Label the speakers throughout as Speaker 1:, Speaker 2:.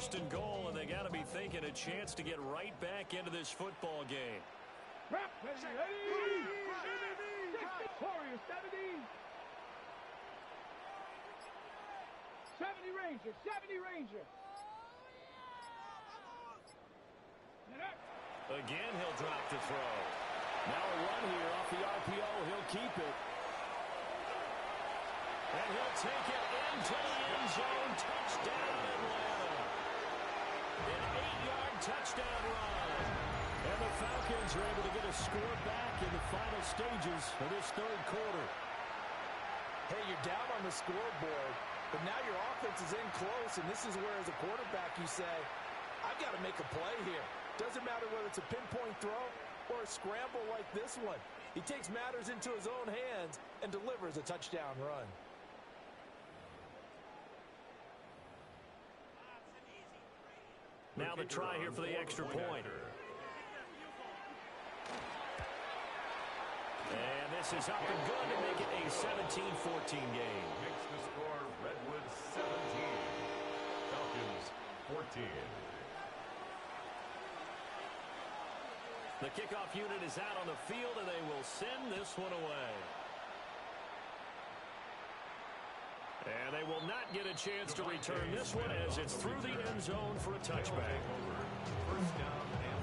Speaker 1: first and goal, and they got to be thinking a chance to get right back into this football game.
Speaker 2: Warriors, 70. 70 Ranger, 70 Ranger.
Speaker 1: Again, he'll drop the throw. Now a run here off the RPO. He'll keep it. And he'll take it into the end zone. Touchdown, Atlanta. An 8-yard touchdown run. And the Falcons are able to get a score back in the final stages of this third quarter.
Speaker 3: Hey, you're down on the scoreboard, but now your offense is in close, and this is where, as a quarterback, you say, I've got to make a play here. Doesn't matter whether it's a pinpoint throw or a scramble like this one. He takes matters into his own hands and delivers a touchdown run.
Speaker 1: Now the try here for the extra point. And this is up and good to make it a 17-14 game.
Speaker 4: Makes the score Redwoods 17, Falcons 14.
Speaker 1: The kickoff unit is out on the field, and they will send this one away. And they will not get a chance to return this one as it's through the end zone for a touchback.
Speaker 4: First down and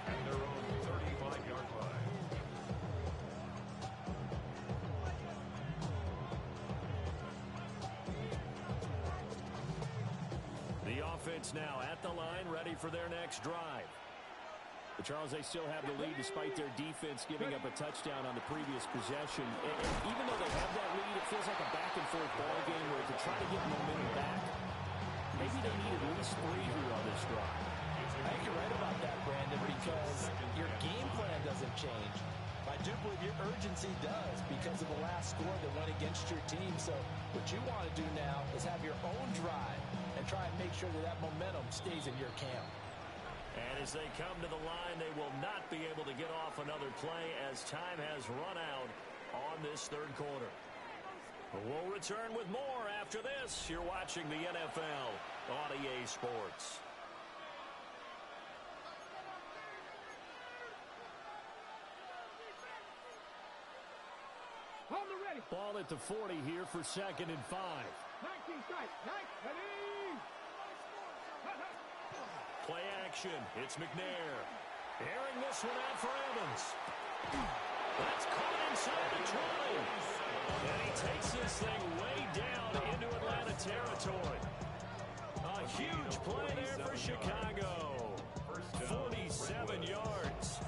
Speaker 4: 10 at their own 35-yard line.
Speaker 1: The offense now at the line, ready for their next drive. But Charles, they still have the lead despite their defense giving up a touchdown on the previous possession. And even though they have that lead, it feels like a back-and-forth ball game where to try to get momentum back, maybe they need at least 3 here on this drive.
Speaker 3: I think you're right about that, Brandon, because your game plan doesn't change. I do believe your urgency does because of the last score that went against your team. So what you want to do now is have your own drive and try and make sure that that momentum stays in your camp.
Speaker 1: And as they come to the line, they will not be able to get off another play as time has run out on this third quarter. But we'll return with more after this. You're watching the NFL on EA Sports.
Speaker 2: On the ready.
Speaker 1: Ball at the 40 here for 2nd and 5.
Speaker 2: 19 strike. 19.
Speaker 1: Play action. It's McNair. Airing this one out for Evans. That's caught inside the 20. And he takes this thing way down into Atlanta territory. A huge play there for Chicago. 47 yards.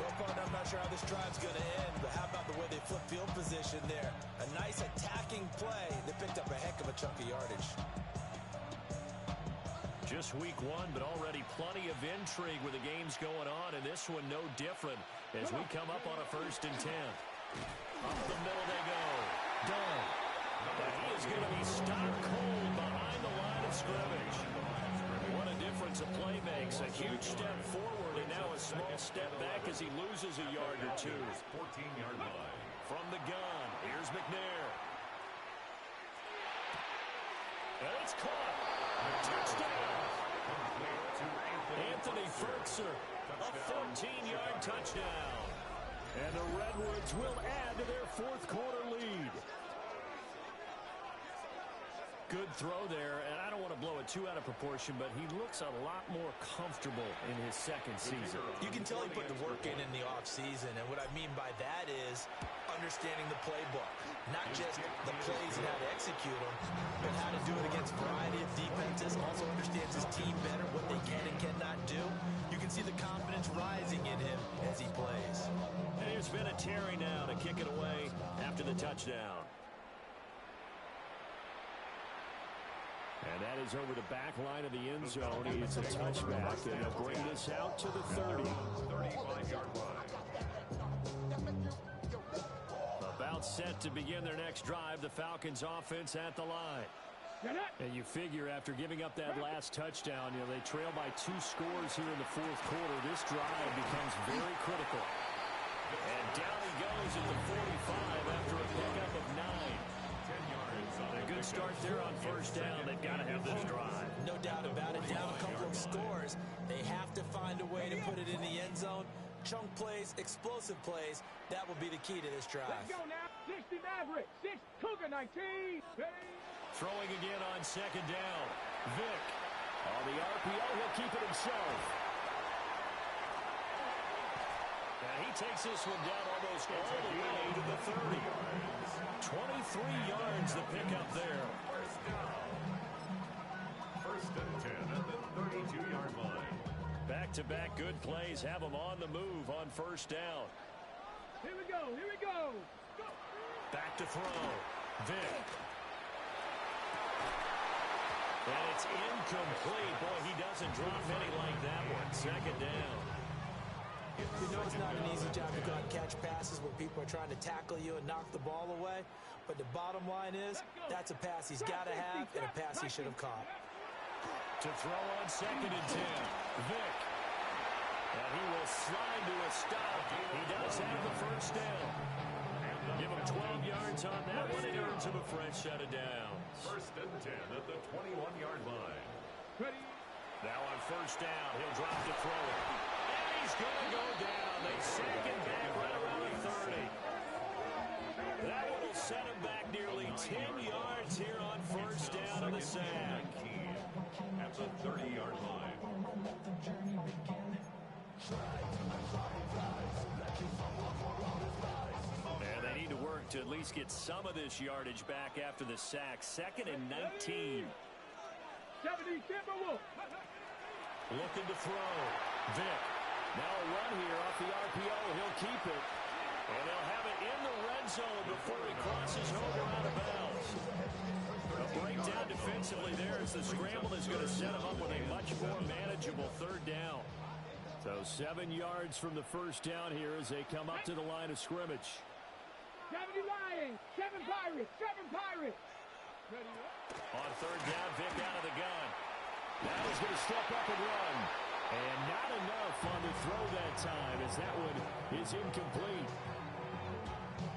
Speaker 3: Well, partner, I'm not sure how this drive's going to end, but how about the way they flip field position there? A nice attacking play that picked up a heck of a chunk of yardage.
Speaker 1: Just week 1, but already plenty of intrigue with the games going on, and this one no different as we come up on a 1st and 10. Up the middle they go. Done. And he is going to be stopped cold behind the line of scrimmage. What a difference a play makes. A huge step forward and now a small step back as he loses a yard or 2.
Speaker 4: 14-yard line.
Speaker 1: From the gun, here's McNair. And it's caught. Touchdown. Anthony Fertzer, a 14-yard touchdown. And the Redwoods will add to their 4th quarter lead. Good throw there, and I don't want to blow it too out of proportion, but he looks a lot more comfortable in his 2nd season.
Speaker 3: You can tell he put the work in the offseason, and what I mean by that is understanding the playbook. Not just the plays and how to execute them, but how to do it against a variety of defenses. Also understands his team better, what they can and cannot do. You can see the confidence rising in him as he plays.
Speaker 1: And here's Vinatieri now to kick it away after the touchdown. And that is over the back line of the end zone. It's a touchback, and they'll bring this out to the 30.
Speaker 4: 35-yard line.
Speaker 1: About set to begin their next drive, the Falcons offense at the line. And you figure after giving up that last touchdown, they trail by 2 scores here in the 4th quarter. This drive becomes very critical. And down he goes at the 45 after a pickup of 9.
Speaker 4: 10 yards on
Speaker 1: a good start there on first down. They've got to have this drive.
Speaker 3: No doubt about it. Down a couple of scores. They have to find a way to put it in the end zone. Chunk plays, explosive plays. That will be the key to this drive.
Speaker 2: Let's go now. 60 Maverick. 6 Cougar 19.
Speaker 1: Throwing again on second down. Vick on the RPO. He'll keep it himself. And he takes this one down almost all the way to the 30. 23 yards the pickup there.
Speaker 4: First down. First and 10 at the 32-yard line.
Speaker 1: Back-to-back good plays have them on the move on first down.
Speaker 2: Here we go. Here we go. Go.
Speaker 1: Back to throw. Vick. And it's incomplete. Boy, he doesn't drop any like that one. Second down.
Speaker 3: You know it's not an easy job to go out and catch passes where people are trying to tackle you and knock the ball away. But the bottom line is, that's a pass he's got to have and a pass he should have caught.
Speaker 1: To throw on second and 10. Vick. And he will slide to a stop. He does have the first down. Give him 12 yards on that one. It earns him a fresh set of downs.
Speaker 4: First and 10 at the 21-yard line.
Speaker 2: Ready.
Speaker 1: Now on first down, he'll drop to throw it. And he's going to go down. They sack him back right around the 30. That one will set him back nearly 10 yards here on first down on the sack.
Speaker 4: At the 30-yard line.
Speaker 1: And they need to work to at least get some of this yardage back after the sack. Second and 19.
Speaker 2: 70 Timberwolf.
Speaker 1: Looking to throw. Vick. Now a run here off the RPO. He'll keep it. And they'll have it in the red zone before he crosses over out of bounds. A breakdown defensively there as the scramble is going to set him up with a much more manageable third down. So 7 yards from the first down here as they come up to the line of scrimmage.
Speaker 2: 70 Lions. 7 Pirates. 7 Pirates. Ready.
Speaker 1: On third down, Vick out of the gun. Now he's going to step up and run. And not enough on the throw that time as that one is incomplete.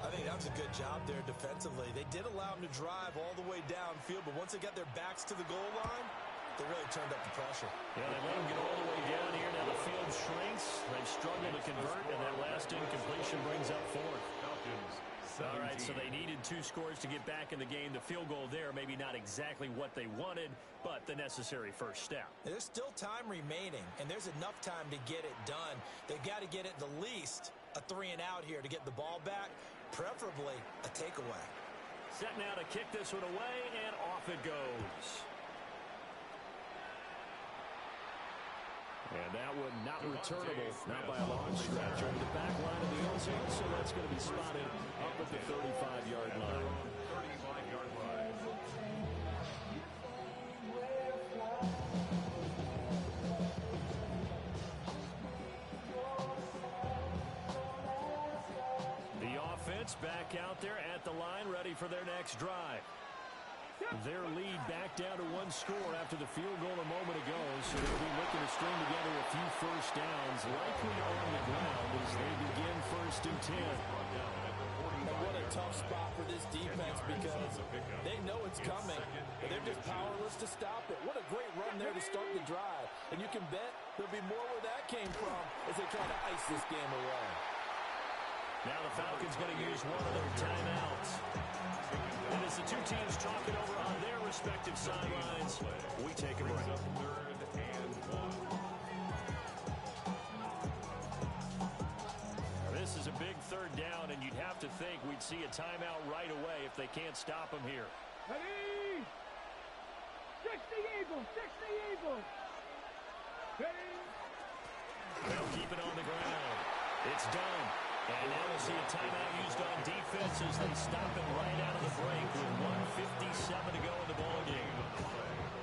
Speaker 3: I think that was a good job there defensively. They did allow him to drive all the way downfield, but once they got their backs to the goal line, they really turned up the pressure.
Speaker 1: Yeah, they let him get all the way down here. Now the field shrinks. They struggle to convert, and that last incompletion brings up fourth.
Speaker 4: Falcons.
Speaker 1: All right, so they needed 2 scores to get back in the game. The field goal there, maybe not exactly what they wanted, but the necessary first step.
Speaker 3: There's still time remaining, and there's enough time to get it done. They've got to get at the least a 3 and out here to get the ball back, preferably a takeaway.
Speaker 1: Set now to kick this one away, and off it goes. And that one not returnable, not by a long stretch. Over the back line of the end zone, so that's going to be spotted up at the 35-yard line.
Speaker 4: 35-yard line.
Speaker 1: The offense back out there at the line, ready for their next drive. Their lead back down to 1 score after the field goal a moment ago, so they'll be looking to string together a few first downs, likely on the ground as they begin first and 10.
Speaker 3: And what a tough spot for this defense because they know it's coming, but they're just powerless to stop it. What a great run there to start the drive. And you can bet there'll be more where that came from as they try to ice this game away.
Speaker 1: Now the Falcons going to use one of their timeouts. And as the two teams talk it over on their respective sidelines, we take a break.
Speaker 4: Third and 1.
Speaker 1: This is a big third down, and you'd have to think we'd see a timeout right away if they can't stop them here.
Speaker 2: Ready. 60 Eagles. 60 Eagles. Ready.
Speaker 1: They'll keep it on the ground. It's done. And now we'll see a timeout used on defense as they stop it right out of the break with 1:57 to go in the ballgame.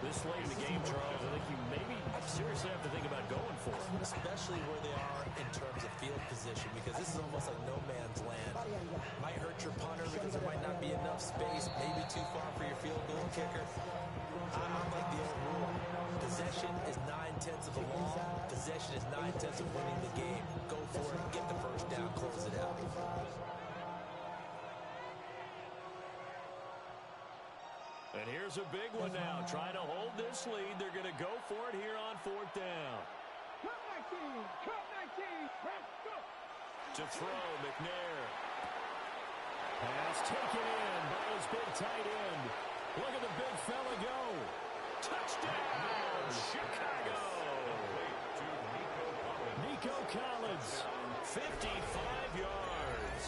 Speaker 1: This late in the game, Charles, I think you maybe seriously have to think about going for it.
Speaker 3: Especially where they are in terms of field position, because this is almost like no man's land. Might hurt your punter because there might not be enough space, maybe too far for your field goal kicker. I'm like the old rule. Possession is 9/10 of a long. Possession is 9/10 of winning the game. Go for it. Get the first down. Close it out.
Speaker 1: And here's a big one now. Trying to hold this lead. They're going to go for it here on fourth down.
Speaker 2: Cut 19. Cut 19. Let's go.
Speaker 1: To throw, McNair. Pass taken in by his big tight end. Look at the big fella go. Touchdown, Chicago. Nico Collins, 55 yards.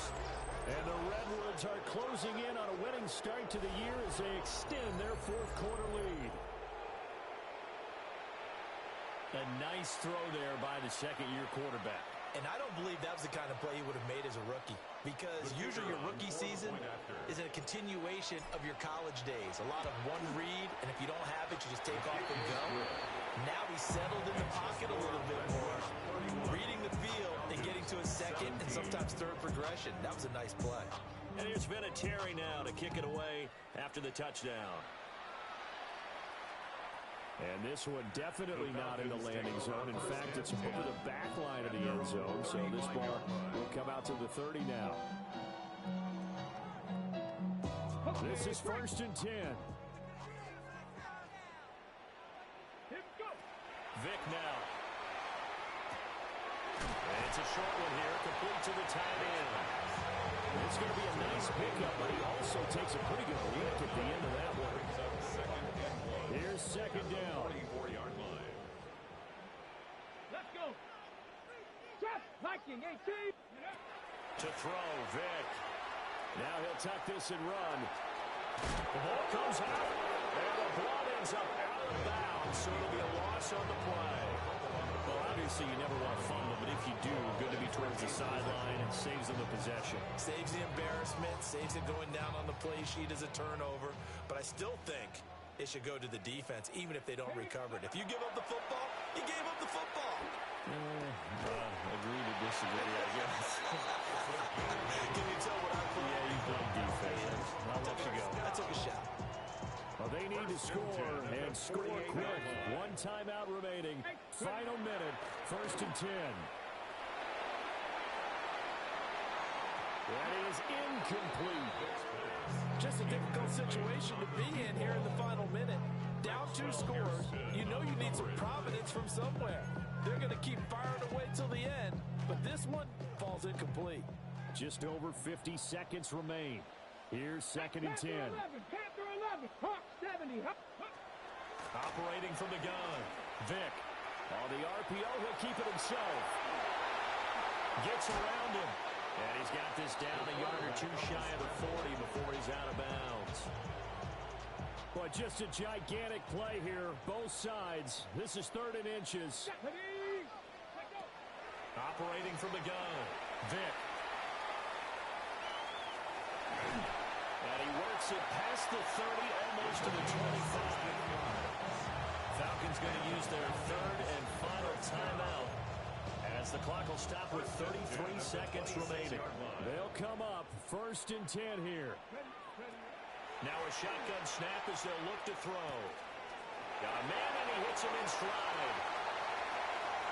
Speaker 1: And the Redwoods are closing in on a winning start to the year as they extend their fourth quarter lead. A nice throw there by the second-year quarterback.
Speaker 3: And I don't believe that was the kind of play he would have made as a rookie, because usually your rookie season is a continuation of your college days. A lot of one read, and if you don't have it, you just take off and go. Now he's settled in the pocket a little bit more, reading the field and getting to a second and sometimes third progression. That was a nice play.
Speaker 1: And here's Vinatieri now to kick it away after the touchdown. And this one definitely not in the landing zone. In fact, it's over the back line of the end zone. So this ball will come out to the 30 now. This is 1st and 10. Vic now. And it's a short one here, complete to the tight end. It's going to be a nice pickup, but he also takes a pretty good look at the end of that one. Here's second down.
Speaker 4: 44-yard line.
Speaker 2: Let's go. Just Viking 18.
Speaker 1: To throw, Vic. Now he'll tuck this and run. The ball comes out, and the ball ends up out of bounds, so it'll be a loss on the play. Well, obviously you never want to fumble, but if you do, good to be towards the sideline and saves them the possession.
Speaker 3: Saves the embarrassment, saves it going down on the play sheet as a turnover, but I still think it should go to the defense, even if they don't recover it. If you give up the football, you gave up the football.
Speaker 1: Agree to disagree, I guess.
Speaker 3: Can you tell what I thought?
Speaker 1: Yeah, you played defense. I'll let you go.
Speaker 3: I took a shot.
Speaker 1: Well, they need to score, and score quick. One timeout remaining. Final minute, 1st and 10. That is incomplete.
Speaker 5: Just a difficult situation to be in here in the final minute. Down 2 scores. You know you need some providence from somewhere. They're going to keep firing away till the end, but this one falls incomplete.
Speaker 1: Just over 50 seconds remain. Here's 2nd and 10.
Speaker 2: Panther 11. Hawk 70.
Speaker 1: Operating from the gun. Vic. On the RPO, he'll keep it himself. Gets around him. And he's got this down a yard or two shy of the 40 before he's out of bounds. But just a gigantic play here, both sides. This is 3rd and inches. Operating from the gun. Vic. And he works it past the 30, almost to the 25. Falcons going to use their 3rd and final timeout, as the clock will stop with 33 seconds remaining. They'll come up 1st and 10 here. Now a shotgun snap as they'll look to throw. Got a man, and he hits him in stride.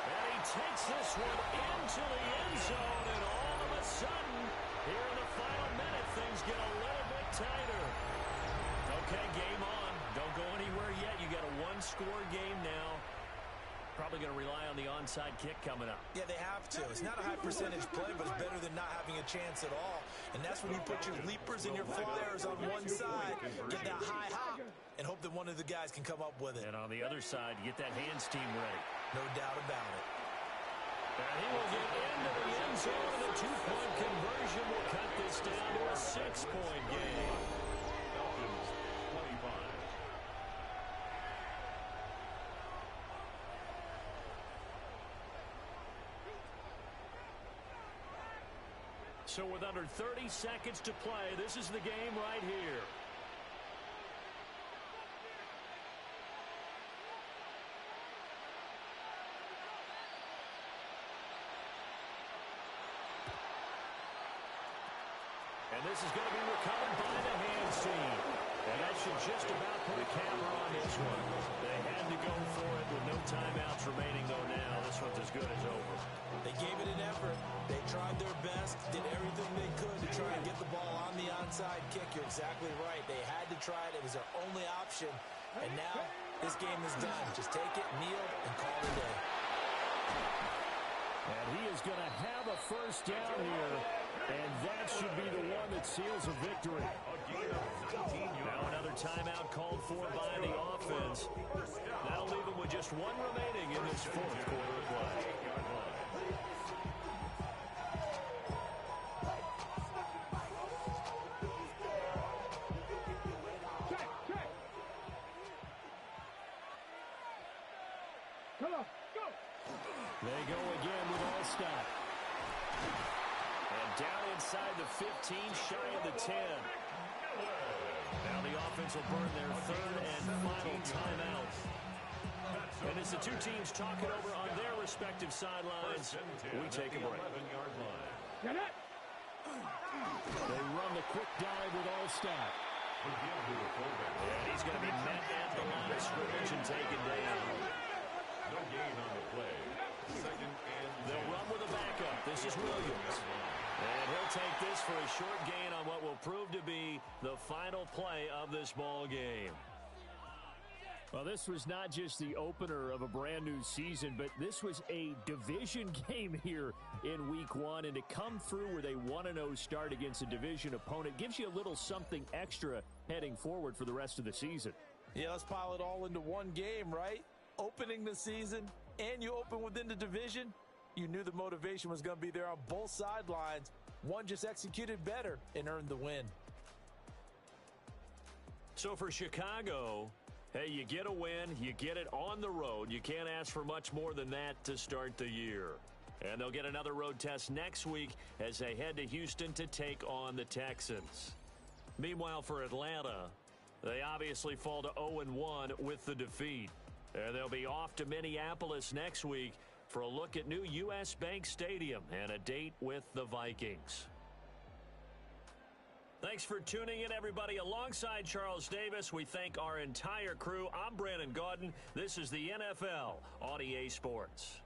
Speaker 1: And he takes this one into the end zone, and all of a sudden, here in the final minute, things get a little bit tighter. Okay, game on. Don't go anywhere yet. You got a one-score game now. Probably going to rely on the onside kick coming up.
Speaker 3: Yeah, they have to. It's not a high percentage play, but it's better than not having a chance at all. And that's when you put your leapers and your flyers on one side, get that high hop, and hope that one of the guys can come up with it.
Speaker 1: And on the other side, get that hands team ready.
Speaker 3: No doubt about it.
Speaker 1: And he will get into the end zone, and a 2-point conversion will cut this down to a 6-point game.
Speaker 4: Falcons 25.
Speaker 1: So with under 30 seconds to play, this is the game right here. And this is going to be recovered by the hands team. And that should just about put a camera on this one. They had to go for it with no timeouts remaining, though now. This one's as good as over.
Speaker 3: They gave it an effort. They tried their best, did everything they could to try and get the ball on the onside kick. You're exactly right. They had to try it. It was their only option. And now this game is done. Just take it, kneel, and call it a day.
Speaker 1: And he is going to have a first down here, and that should be the one that seals a victory. Now another timeout called for by the offense. That'll leave them with just one remaining in this fourth quarter of play.
Speaker 2: Come on, go!
Speaker 1: They go again with Allstott. And down inside the 15, shy of the 10. Now the offense will burn their third and final timeout. And as the two teams talk it over on their respective sidelines, we take a break.
Speaker 2: Get it!
Speaker 1: They run the quick dive with Allstott. And he's going to be met at the line of scrimmage and taken down.
Speaker 4: No gain on the play. Second and
Speaker 1: They'll run with a backup. This is Williams. And he'll take this for a short gain on what will prove to be the final play of this ball game. Well, this was not just the opener of a brand new season, but this was a division game here in week one. And to come through with a 1-0 start against a division opponent gives you a little something extra heading forward for the rest of the season.
Speaker 5: Yeah, let's pile it all into one game, right? Opening the season, and you open within the division. You knew the motivation was going to be there on both sidelines. One just executed better and earned the win.
Speaker 1: So for Chicago, hey, you get a win, you get it on the road. You can't ask for much more than that to start the year. And they'll get another road test next week as they head to Houston to take on the Texans. Meanwhile, for Atlanta, they obviously fall to 0-1 with the defeat. And they'll be off to Minneapolis next week for a look at new U.S. Bank Stadium and a date with the Vikings. Thanks for tuning in, everybody. Alongside Charles Davis, we thank our entire crew. I'm Brandon Gaudin. This is the NFL on EA Sports.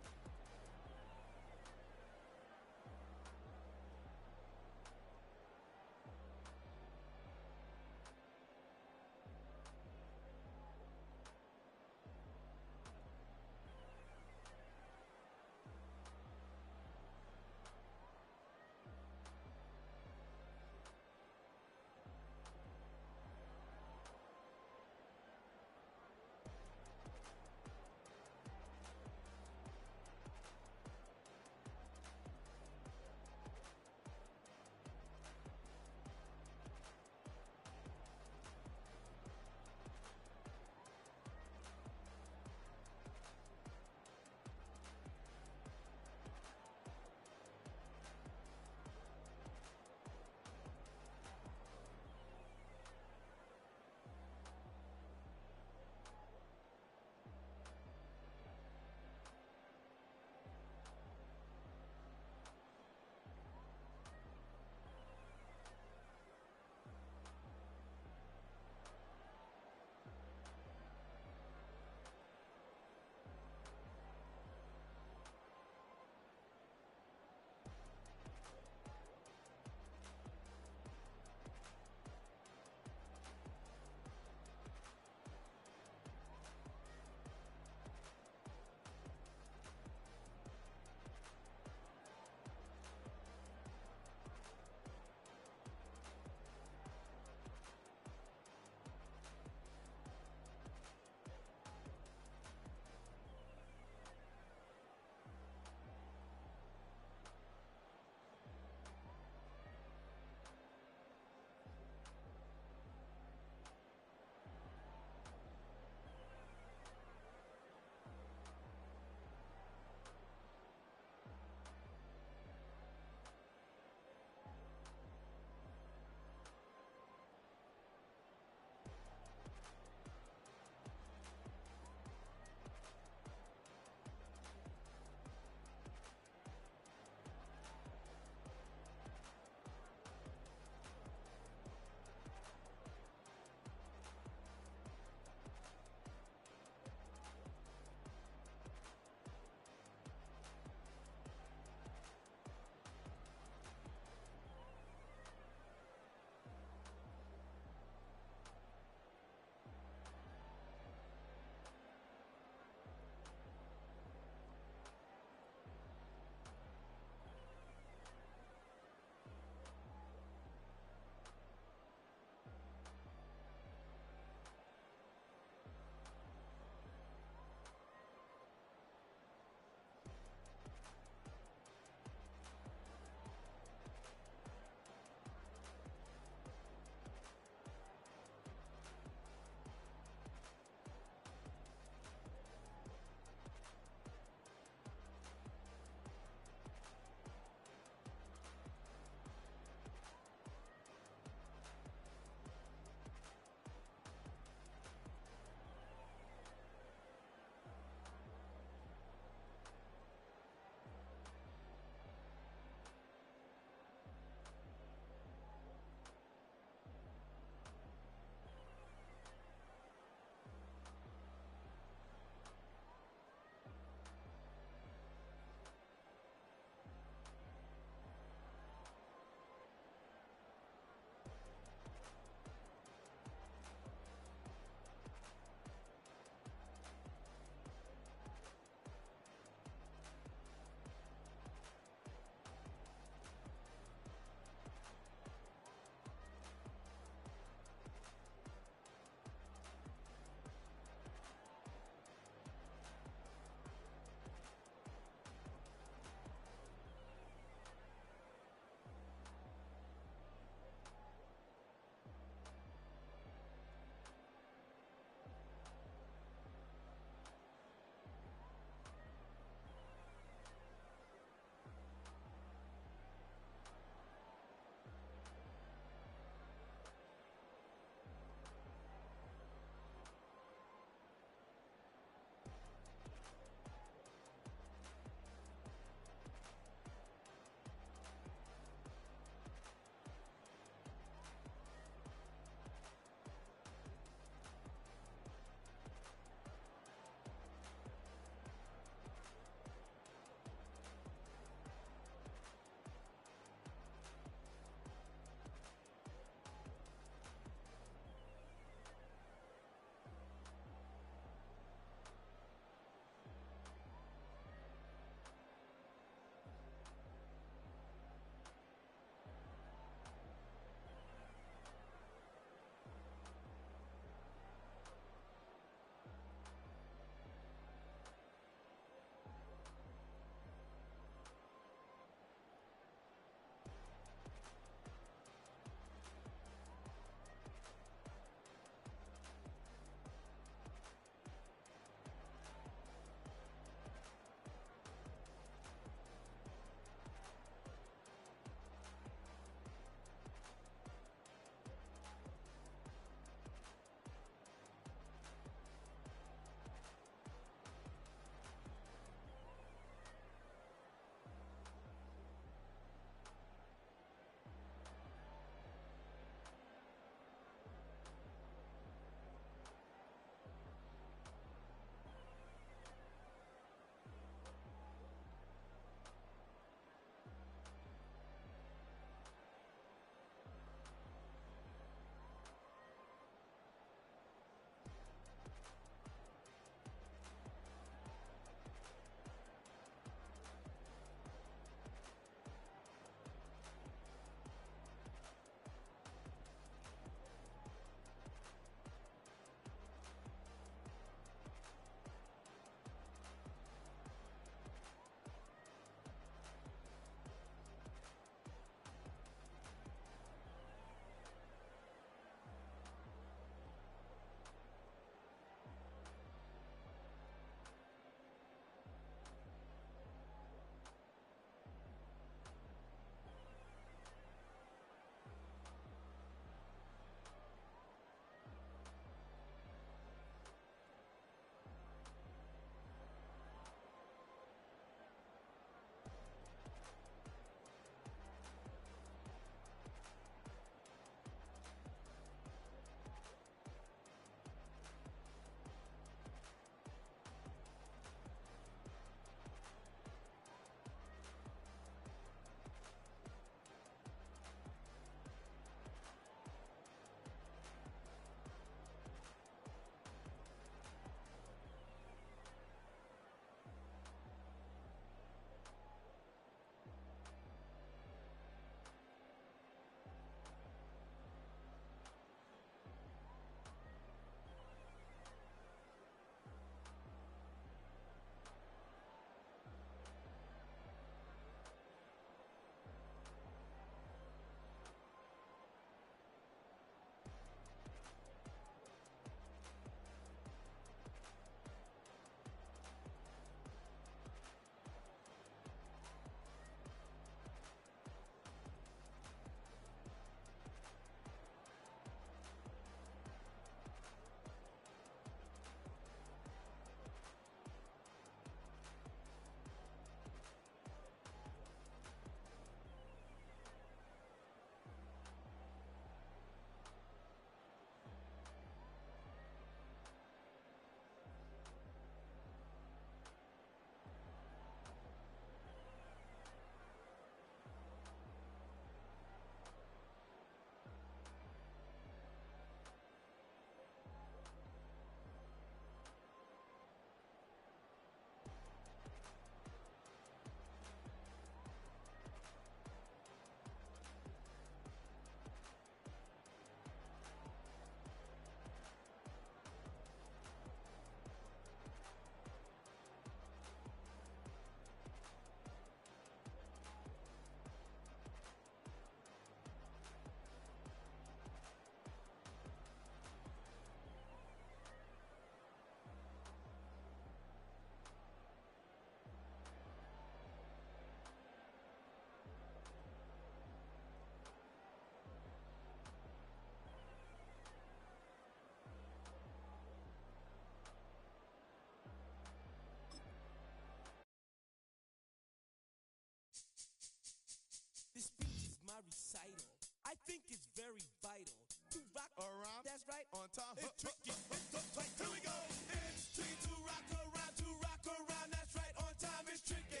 Speaker 6: time. That's right. On time. It's tricky. It's right. Here we go. It's tricky to rock around, to rock around. That's right. On time. It's tricky.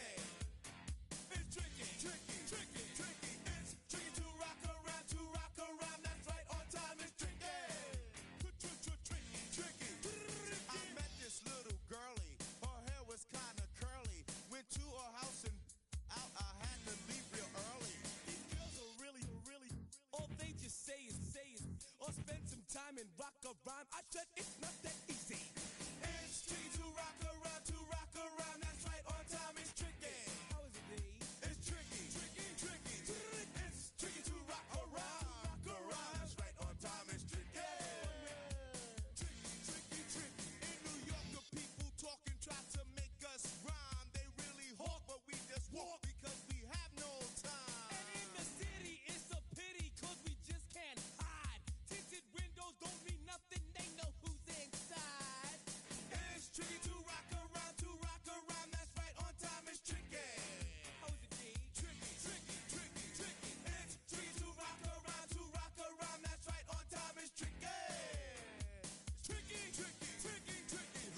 Speaker 6: It's tricky. Tricky. Tricky. Tricky. It's tricky to rock around, to rock around. That's right. On time. It's tricky. Tricky. Tricky. I met this little girlie. Her hair was kind of curly. Went to her house and out. I had to leave real early. These girls are really, all they just say is, or spend some time and rock a rhyme. I said it's not that easy. It's tricky to rock around, to rock around. That's right, on time it's tricky. How is it, D? It's tricky. Tricky. It's tricky to rock around, That's right, on time it's tricky. Tricky. In New York, the people talking try to make us rhyme. They really hawk, but we just walk because we have no time. And in the city, it's a pity, cause we just can't hide. Tinted windows don't mean nothing, they know who's inside. It's tricky to rock around, that's right, on time it's tricky. How is it, D? Tricky. It's tricky to rock around, that's right, on time it's tricky. Tricky,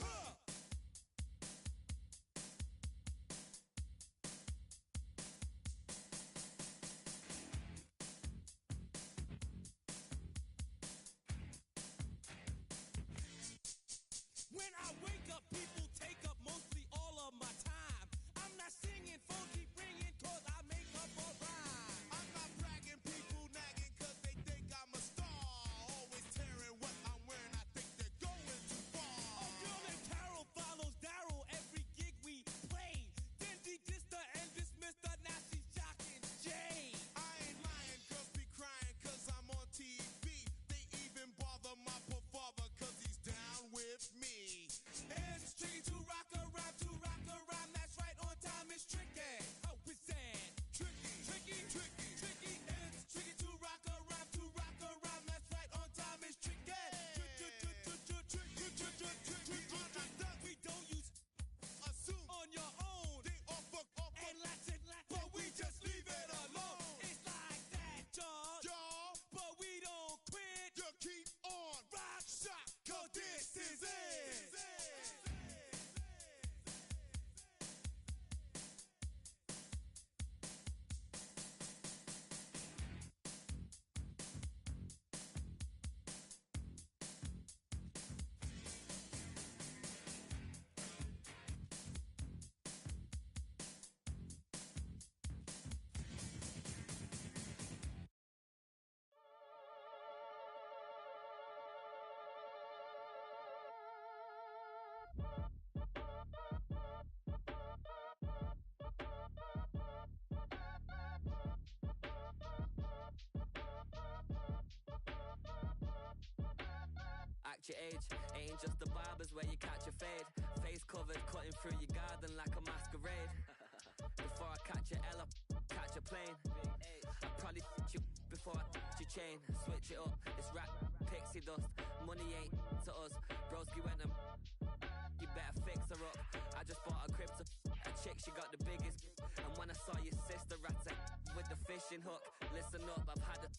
Speaker 6: huh? When I wake up, people take up mostly all of my time. I'm not singing, phone keep ringing, cause I make up a rhyme. I'm not bragging, people nagging, cause they think I'm a star. Always tearing what I'm wearing, I think they're going too far. A girl named Carol follows Daryl every gig we play. Then she dissed her and dismissed her, now she's jocking Jay. I ain't lying, girls be crying, cause I'm on TV. They even bother my poor father, cause he's down with me. It's tricky to rock around, that's right, on time it's tricky. How is that? Tricky. It's tricky to rock around, that's right, on time it's tricky. We don't use assume on your own. They offer and Latin, but we just leave it alone. It's like that, y'all, but we don't quit. You keep on rock shot, cause this is it.
Speaker 7: Act your age, ain't just the barbers where you catch a fade. Face covered, cutting through your garden like a masquerade. Before I catch a L, I catch a plane. I probably f*** you before I f*** your chain. Switch it up, it's rap, pixie dust. Money ain't to us. Broski went and you better fix her up. I just bought a crib to a chick, she got the biggest. And when I saw your sister at it with the fishing hook, listen up, I've had to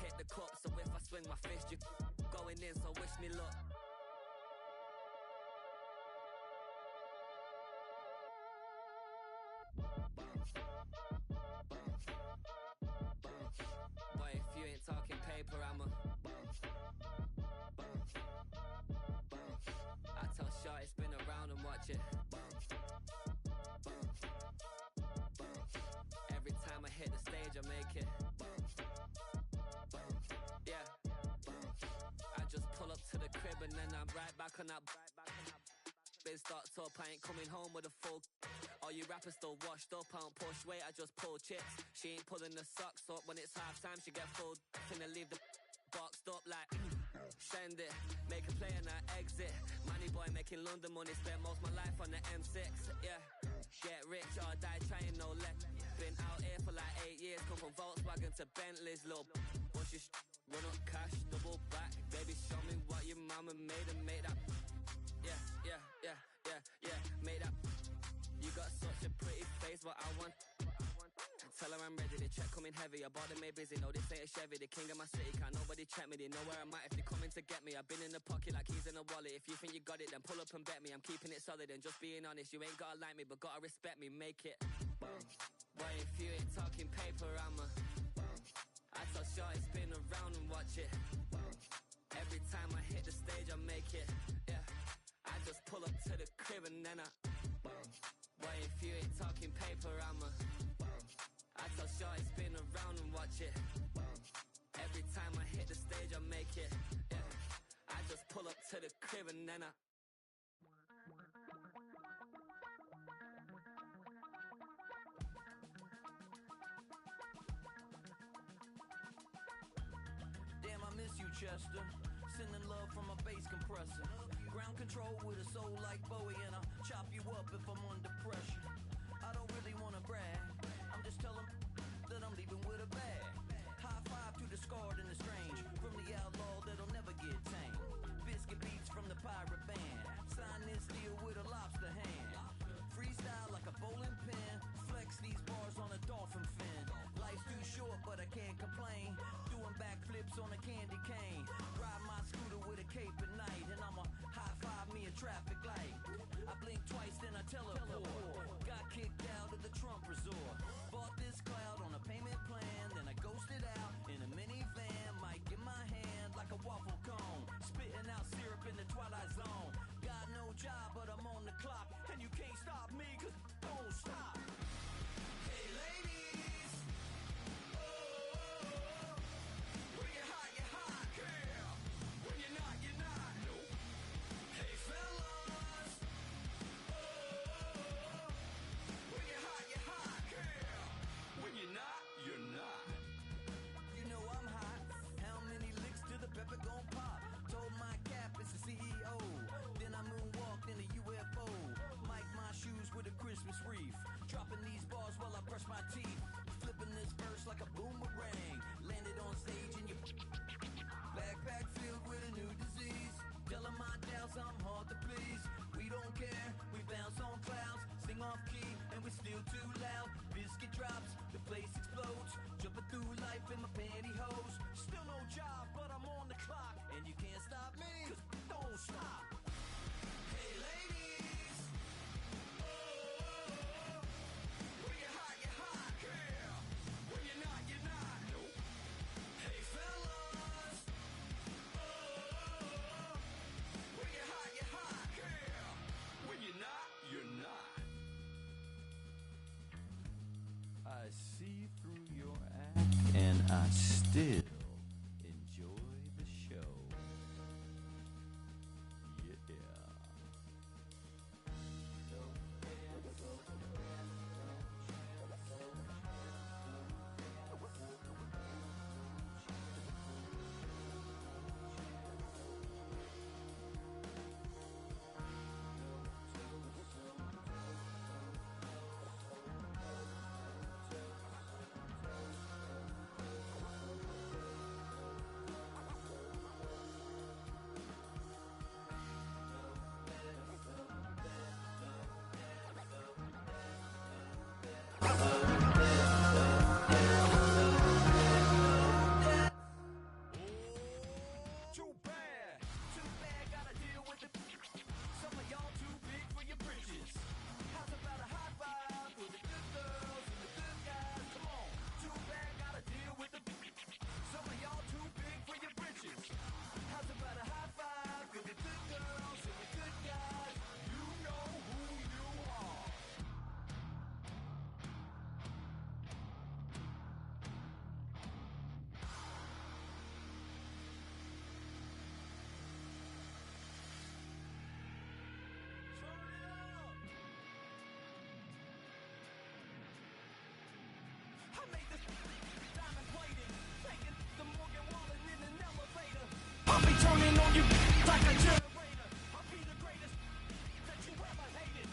Speaker 7: hit the cup. So if I swing my fist, you going in, so wish me luck. Boy, if you ain't talking paper, I'm a I tell Shorty spin around and watch it. Every time I hit the stage, I make it. Yeah. I just pull up to the crib and then I'm right back on that. Been stocked up, I ain't coming home with a full. All you rappers still washed up, I don't push weight, I just pull chips. She ain't pulling the socks up, when it's half time she get full. Finna leave the boxed up like send it, make a play and I exit. Money boy making London money, spent most of my life on the M6. Yeah, get rich or die trying, no left. Been out here for like 8 years, come from Volkswagen to Bentley's. Little what's your run up cash, double back. Baby show me what your mama made and make that. Yeah, make that. You got such a pretty face, but I want. Tell Tell her I'm ready, the check coming heavy. I bought them made busy, no this ain't a Chevy. The king of my city, can't nobody check me. They know where I'm at if they coming to get me. I've been in the pocket like keys in a wallet. If you think you got it, then pull up and bet me. I'm keeping it solid and just being honest. You ain't gotta like me, but gotta respect me, make it. Boy, if you ain't talking paper, I tell shorty spin around and watch it. Every time I hit the stage, I make it. Yeah, I just pull up to the crib and then boy, if you ain't talking paper, I tell shorty spin around and watch it. Every time I hit the stage, I make it. Yeah, I just pull up to the crib and then
Speaker 8: Damn, I miss you, Chester. Sending love from a bass compressor. Ground control with a soul like Bowie, and I'll chop you up if I'm under pressure. I don't really wanna brag. I'm just telling that I'm leaving with a bag. High five to the scarred and the strange. From the outlaw that'll never get tamed. Biscuit beats from the pirate band. Sign this deal with a lobster hand. Freestyle like a bowling pin. Flex these bars on a dolphin fin. Life's too short, but I can't complain. Doing backflips on a candy cane. Ride my scooter with a cape at night. And I'ma high five me a traffic light. I blink twice, then I teleport. Got kicked out of the Trump resort. Bought this cloud on a payment plan. Then I ghosted out in a minivan. Mic in my hand like a waffle cone. Spitting out syrup in the twilight zone. Got no job, but I'm on the clock. And you can't stop me, cause don't stop. Hey ladies, when you're hot, girl. When you're not, nope. Hey fellas, when you're hot, girl. When you're not, you're not. You know I'm hot. How many licks till the pepper gon' pop? Told my cap it's the CEO. Then I moonwalked in a UFO. Mic my shoes with a Christmas wreath. Dropping these bars while I brush my teeth. Flipping this verse like a boomerang. Landed on stage in your backpack filled with a new disease. Telling my doubts I'm hard to please. We don't care, we bounce on clouds. Sing off key and we still too loud. Biscuit drops, the place explodes. Jumping through life in my pantyhose. Still no job, but I'm on the clock. And you can't stop me, cause don't stop. Hey ladies, when you're hot, girl. When you're not, nope. Hey fellas, when you're hot, girl. When you're not, you're not. I see through your act, and I still enjoy the show. Yeah. Too bad, gotta deal with it. Some of y'all too big for your britches. How's about a high five for the good girls and the good guys? Come on, too bad, gotta deal with it. Some of y'all too big for your britches. How's about a high five for the good girls and the good guys? You know who you are. I made this diamond plated, taking the Morgan Wallen in an elevator. I'll be turning on you like a generator. I'll be the greatest that you ever hated,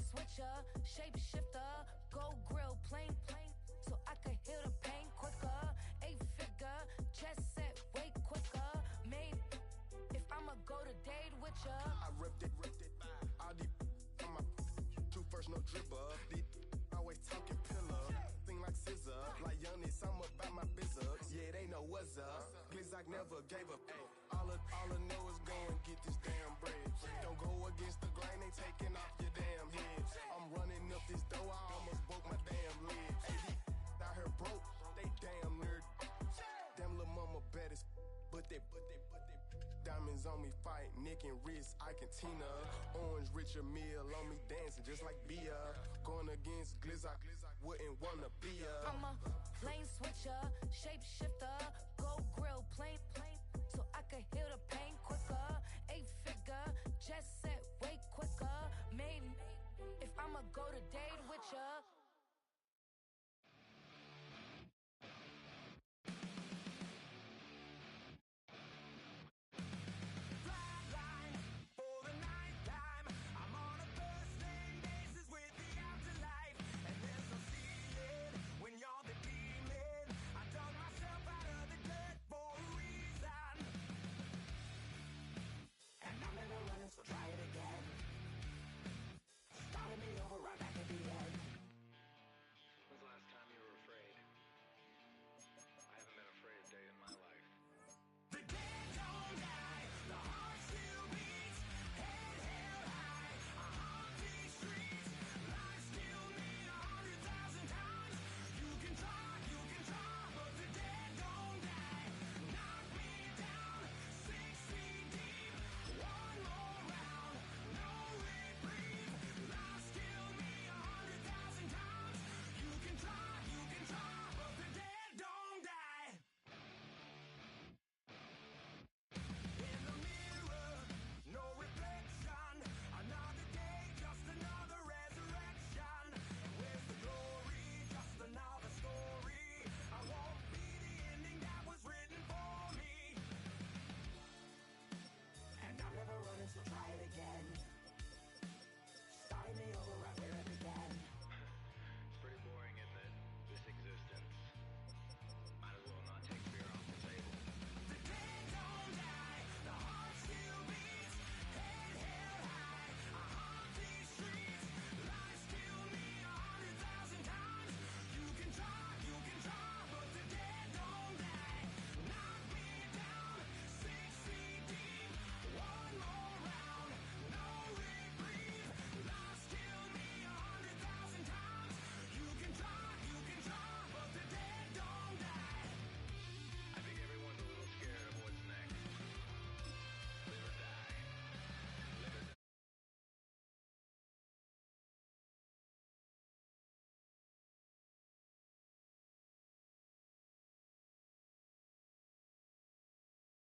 Speaker 9: switcher, shape shifter, go grill, plain, so I could heal the pain quicker. 8-figure, jet set, way quicker. Made, if I'ma go to date with ya.
Speaker 10: I ripped it. All these on my true first, no dribble. These always talking pillar. Thing like scissor, like Giannis, I'm about my business. Yeah, they know what's up. Glizzock never gave up. All I know is go and get this damn bread. Don't go against the grain, they taking off your damn head. I'm running up this door, I almost broke my damn leg. Hey, these out here broke, they damn nerd. Damn little mama bad as but they diamonds on me fight, neck and wrist, I can Tina. Orange Richard Mill on me dancing just like Bia. Going against Glizzock, wouldn't wanna be a.
Speaker 9: I'm a lane switcher, shape shifter, go grill, plain, so I could heal the pain quicker. 8-figure, jet set, way quicker. Made, if I'ma go to date